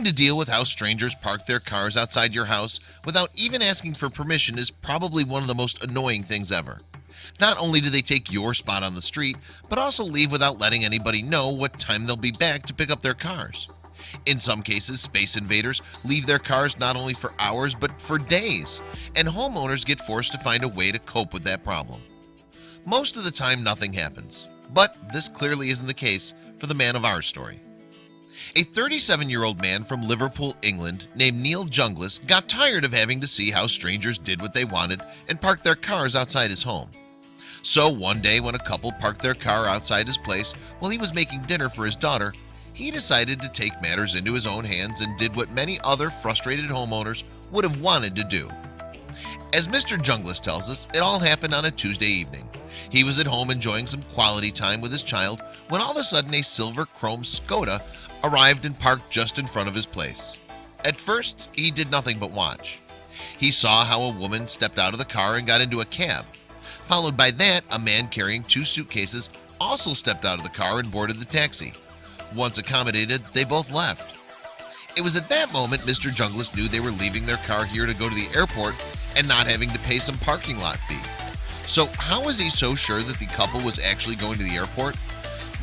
to deal with how strangers park their cars outside your house without even asking for permission is probably one of the most annoying things ever. Not only do they take your spot on the street, but also leave without letting anybody know what time they'll be back to pick up their cars. In some cases, space invaders leave their cars not only for hours but for days, and homeowners get forced to find a way to cope with that problem. Most of the time nothing happens, but this clearly isn't the case for the man of our story. A 37-year-old man from Liverpool, England named Neil Jungles got tired of having to see how strangers did what they wanted and parked their cars outside his home. So one day when a couple parked their car outside his place while he was making dinner for his daughter, he decided to take matters into his own hands and did what many other frustrated homeowners would have wanted to do. As Mr. Jungles tells us, it all happened on a Tuesday evening. He was at home enjoying some quality time with his child when all of a sudden a silver chrome Skoda arrived and parked just in front of his place. At first, he did nothing but watch. He saw how a woman stepped out of the car and got into a cab. Followed by that, a man carrying 2 suitcases also stepped out of the car and boarded the taxi. Once accommodated, they both left. It was at that moment Mr. Jungles knew they were leaving their car here to go to the airport and not having to pay some parking lot fee. So how was he so sure that the couple was actually going to the airport?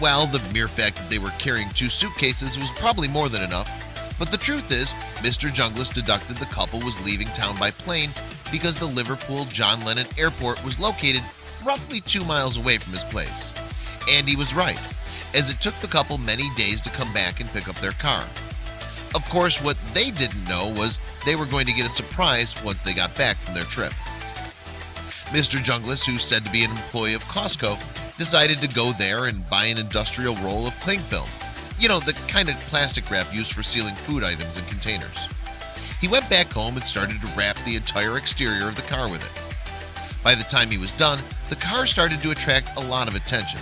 Well, the mere fact that they were carrying 2 suitcases was probably more than enough. But the truth is, Mr. Jungles deducted the couple was leaving town by plane because the Liverpool John Lennon Airport was located roughly 2 miles away from his place. And he was right, as it took the couple many days to come back and pick up their car. Of course, what they didn't know was they were going to get a surprise once they got back from their trip. Mr. Jungles, who's said to be an employee of Costco, decided to go there and buy an industrial roll of cling film. You know, the kind of plastic wrap used for sealing food items in containers. He went back home and started to wrap the entire exterior of the car with it. By the time he was done, the car started to attract a lot of attention.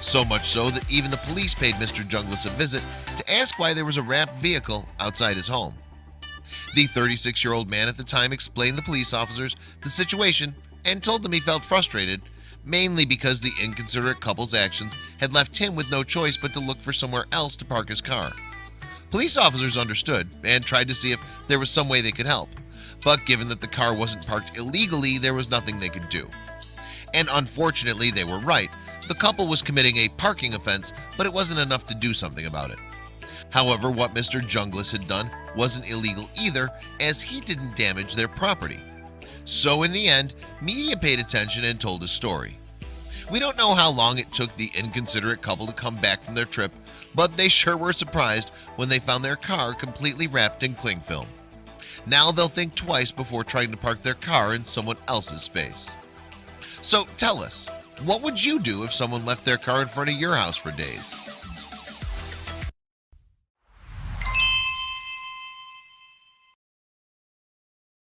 So much so that even the police paid Mr. Jungles a visit to ask why there was a wrapped vehicle outside his home. The 36-year-old man at the time explained to the police officers the situation and told them he felt frustrated, mainly because the inconsiderate couple's actions had left him with no choice but to look for somewhere else to park his car. Police officers understood and tried to see if there was some way they could help, but given that the car wasn't parked illegally, there was nothing they could do. And unfortunately, they were right. The couple was committing a parking offense, but it wasn't enough to do something about it. However, what Mr. Jungles had done wasn't illegal either, as he didn't damage their property. So in the end, media paid attention and told his story. We don't know how long it took the inconsiderate couple to come back from their trip, but they sure were surprised when they found their car completely wrapped in cling film. Now they'll think twice before trying to park their car in someone else's space. So tell us, what would you do if someone left their car in front of your house for days?